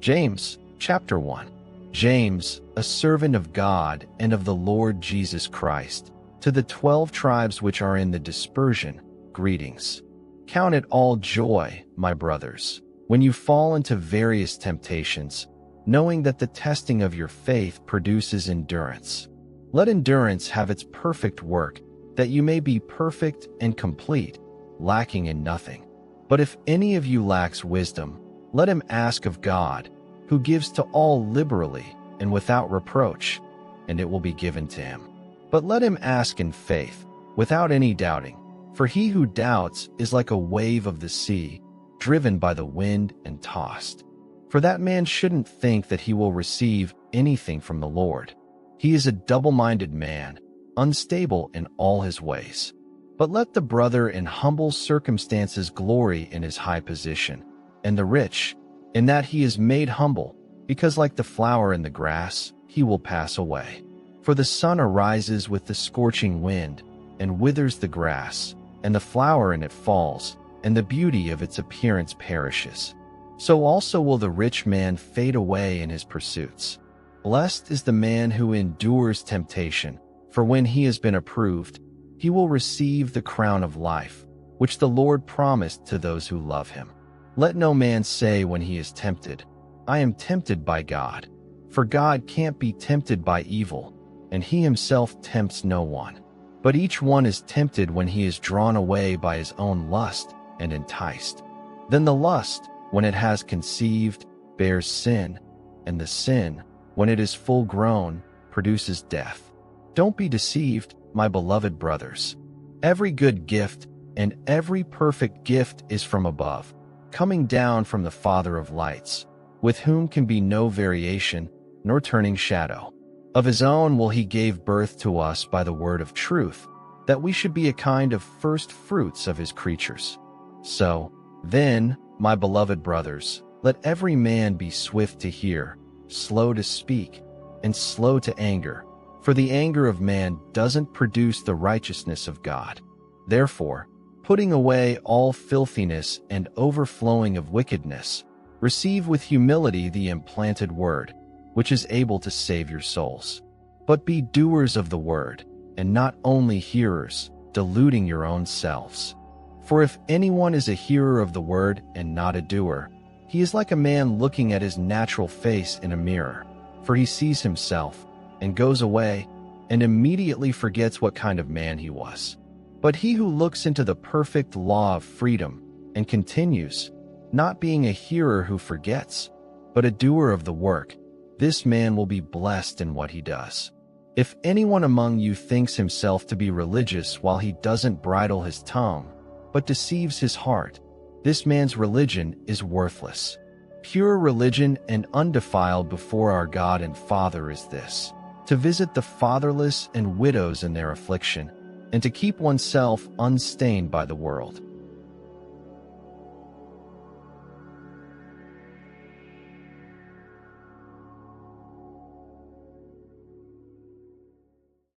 James, chapter 1. James, a servant of God and of the Lord Jesus Christ, to the 12 tribes which are in the dispersion, greetings. Count it all joy, my brothers, when you fall into various temptations, knowing that the testing of your faith produces endurance. Let endurance have its perfect work, that you may be perfect and complete, lacking in nothing. But if any of you lacks wisdom, let him ask of God, who gives to all liberally and without reproach, and it will be given to him. But let him ask in faith, without any doubting. For he who doubts is like a wave of the sea, driven by the wind and tossed. For that man shouldn't think that he will receive anything from the Lord. He is a double-minded man, unstable in all his ways. But let the brother in humble circumstances glory in his high position, and the rich, in that he is made humble, because like the flower in the grass, he will pass away. For the sun arises with the scorching wind, and withers the grass, and the flower in it falls, and the beauty of its appearance perishes. So also will the rich man fade away in his pursuits. Blessed is the man who endures temptation, for when he has been approved, he will receive the crown of life, which the Lord promised to those who love him. Let no man say when he is tempted, I am tempted by God. For God can't be tempted by evil, and he himself tempts no one. But each one is tempted when he is drawn away by his own lust and enticed. Then the lust, when it has conceived, bears sin, and the sin, when it is full grown, produces death. Don't be deceived, my beloved brothers. Every good gift and every perfect gift is from above, coming down from the Father of lights, with whom can be no variation nor turning shadow. Of his own will he gave birth to us by the word of truth, that we should be a kind of first fruits of his creatures. So, then, my beloved brothers, let every man be swift to hear, slow to speak, and slow to anger, for the anger of man doesn't produce the righteousness of God. Therefore, putting away all filthiness and overflowing of wickedness, receive with humility the implanted word, which is able to save your souls. But be doers of the word, and not only hearers, deluding your own selves. For if anyone is a hearer of the word and not a doer, he is like a man looking at his natural face in a mirror. For he sees himself, and goes away, and immediately forgets what kind of man he was. But he who looks into the perfect law of freedom, and continues, not being a hearer who forgets, but a doer of the work, this man will be blessed in what he does. If anyone among you thinks himself to be religious while he doesn't bridle his tongue, but deceives his heart, this man's religion is worthless. Pure religion and undefiled before our God and Father is this, to visit the fatherless and widows in their affliction, and to keep oneself unstained by the world.